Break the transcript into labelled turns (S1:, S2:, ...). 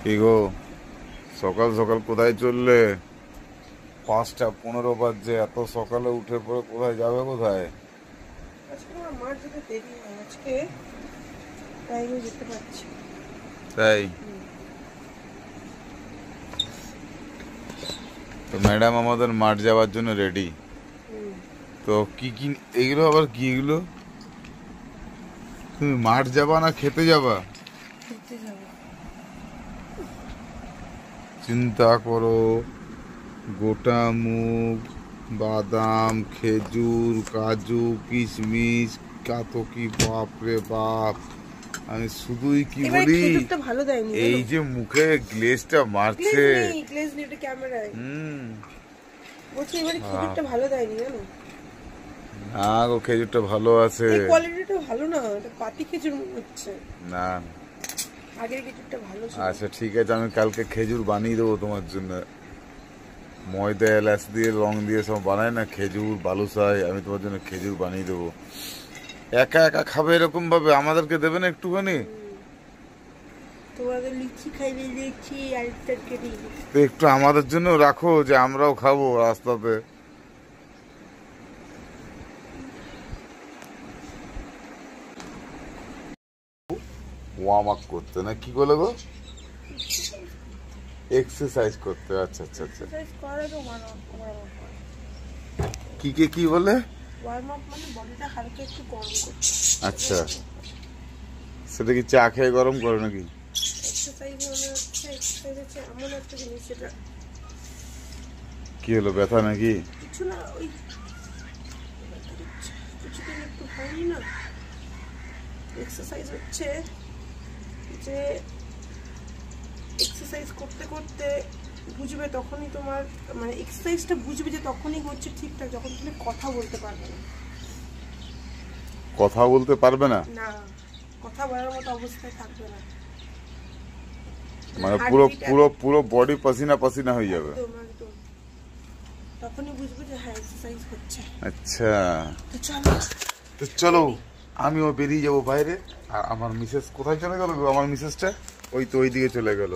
S1: কি গো, সকাল সকাল কোথায় চললে? 5টা 15 বাজছে, এত সকালে উঠে পড়ে কোথায় যাবে? কোথায়?
S2: আজকে আমার মার যেতে দেরি হয়, আজকে টাইমে যেতে পারছি।
S1: তাই তো ম্যাডাম আমাদের মাঠ যাওয়ার জন্য রেডি। তো কি কি এগুলো আবার কি এগুলো? তুমি মাঠ যাবা না খেতে যাবা?
S2: খেতে যাবো।
S1: চিন্তা করো, গোটা মুগ, বাদাম, খেজুর, কাজু, কিশমিশ, কত কি! বাপ রে বাপ, আমি শুধুই কি
S2: এবারে
S1: বলি,
S2: খেজুরটা ভালো দেয়নি,
S1: এই যে মুখে গ্লেজটা মারছে।
S2: গ্লেজ নেই, এটা ক্যামেরায়
S1: হুম।
S2: বলছি এবারে খেজুরটা ভালো দেয়নি জানো।
S1: না গো, খেজুরটা ভালো আছে।
S2: এই কোয়ালিটিটা ভালো না, এটা পাতি খেজুর মনে হচ্ছে।
S1: না,
S2: আগের খেজুরটা ভালো ছিল।
S1: আচ্ছা ঠিক আছে, আমি কালকে খেজুর বানিয়ে দেবো তোমার জন্য। ময়দা এলাচ দিয়ে রং দিয়ে সব বানায় না খেজুর বালুশাই, আমি তোমার জন্য খেজুর বানিয়ে দেবো। একা একা খাবে এরকম ভাবে? আমাদেরকে দেবে না একটুখানি?
S2: তোমাদের লিচি খাইলে লিচি আর তরকারি।
S1: তো একটু আমাদের জন্য রাখো, যে আমরাও খাবো রাস্তাতে। ওয়ার্ম আপ করতে না কি বলে গো? এক্সারসাইজ করতে। আচ্ছা আচ্ছা আচ্ছা।
S2: এক্সারসাইজ করে তো
S1: কি কে কি বলে?
S2: ওয়ার্ম আপ মানে বডিটা হালকা একটু গরম করতে।
S1: আচ্ছা, সেটা কি চা খেয়ে গরম করে নাকি?
S2: এক্সারসাইজ মানে হচ্ছে, এক্সারসাইজ হচ্ছে এমন একটা জিনিস যেটা
S1: কি হলো, ব্যথা নাকি?
S2: কিছু না, ওই কিছুদিন একটু হয়নি না। এক্সারসাইজ হচ্ছে যে এক্সারসাইজ করতে করতে বুঝবে তখনই তোমার, মানে এক্সারসাইজটা বুঝবে যে তখনই হচ্ছে ঠিকঠাক যখন তুমি কথা বলতে পারবে না।
S1: কথা বলতে পারবে না?
S2: না, কথা বলার মতো অবস্থায় থাকবে না,
S1: মানে পুরো পুরো পুরো বডি পাসিনা পাসিনা হয়ে যাবে।
S2: একদম একদম, তখনই বুঝবে যে হ্যাঁ এক্সারসাইজ হচ্ছে।
S1: আচ্ছা,
S2: তো চলো,
S1: তো চলো, আমিও বেরিয়ে যাবো বাইরে। আর আমার মিসেস কোথায় চলে গেল গো? আমার মিসেসটা ওই তো ওই দিকে চলে গেল।